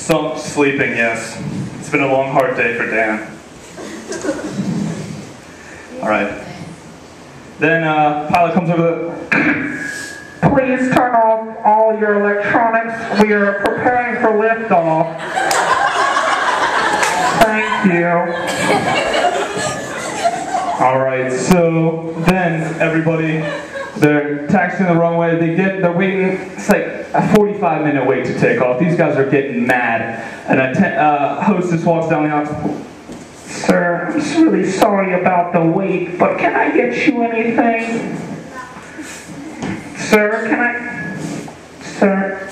Some sleeping, yes. It's been a long, hard day for Dan. Alright. Then pilot comes over the... Please turn off all your electronics. We are preparing for liftoff. Thank you. Alright, so then everybody, they're taxiing the runway. They're waiting. It's like a 45-minute wait to take off. These guys are getting mad. And a hostess walks down the aisle. Sir, I'm really sorry about the wait, but can I get you anything? Sir, can I... Sir?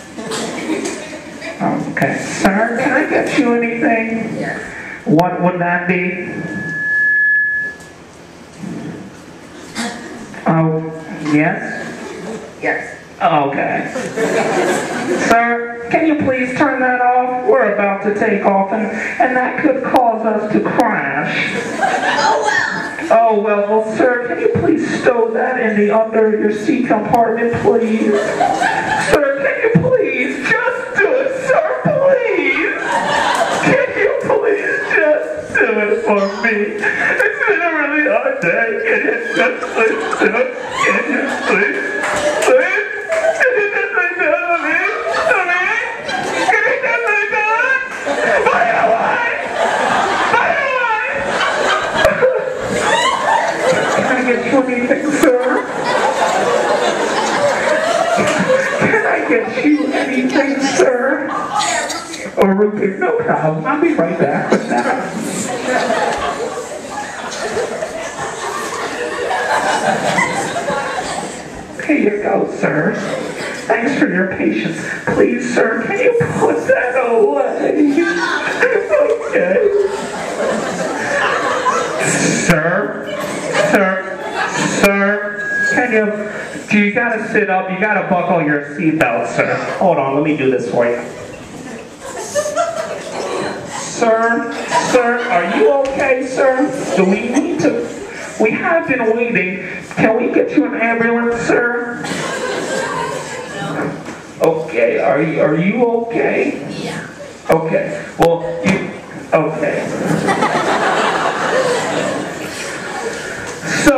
Okay. Sir, can I get you anything? Yes. What would that be? Oh, yes? Yes. Okay. Sir, can you please turn that off? We're about to take off, and that could cause us to crash. Oh, well. Oh, well, sir, can you please stow that in the under your seat compartment, please? Sir, can you please just do it, sir, please? Can you please just do it for me? It's been a really hard day. Can you just please do it? Can you please? Please? Can you just please do it for me? For me? Can you just please do it? By the way! By the way! Can I get you anything, sir? Can I get you anything, sir? Or root beer? No problem. I'll be right back with that. Here you go, sir. Thanks for your patience. Please, sir, can you put that away? Okay. Sir, can you gotta sit up, you gotta buckle your seatbelt, sir. Hold on, let me do this for you. Sir, are you okay, sir? Do we need to, we have been waiting. Can we get you an ambulance, sir? Okay, are you okay? Yeah. Okay, well, okay. So,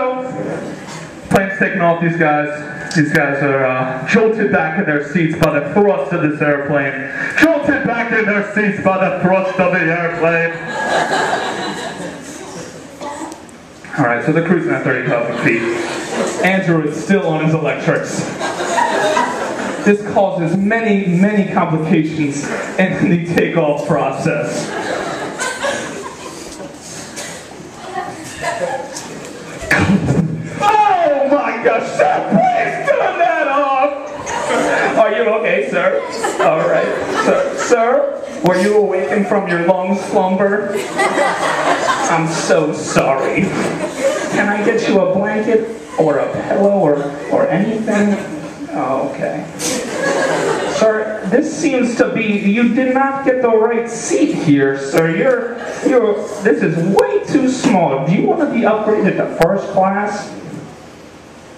plane's taking off. These guys are jolted back in their seats by the thrust of this airplane. Jolted back in their seats by the thrust of the airplane. Alright, so they're cruising at 30,000 feet. Andrew is still on his electrics. This causes many, many complications in the takeoff process. Oh my gosh, sir, please turn that off! Are you okay, sir? Alright, sir, were you awakened from your long slumber? I'm so sorry. Can I get you a blanket or a pillow or anything? Oh, okay. Sir, this seems to be, you did not get the right seat here, sir. This is way too small. Do you want to be upgraded to first class? I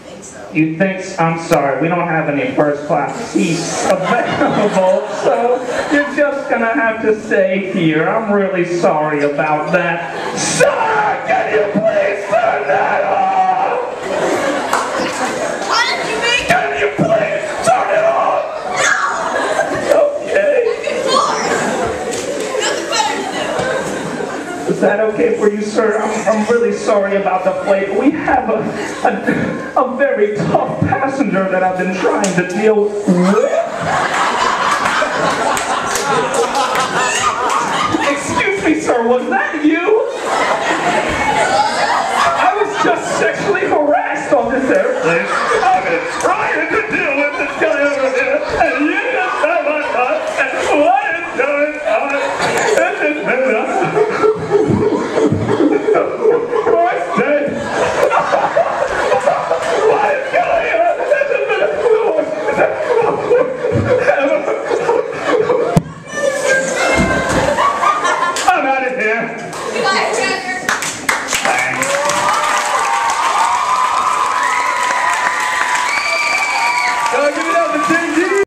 think so. You think, I'm sorry, we don't have any first class seats available, so you're just gonna have to stay here. I'm really sorry about that. Sir, can you please turn that off? Can you please turn it off? Okay. Is that okay for you, sir? I'm really sorry about the flight. We have a very tough passenger that I've been trying to deal with.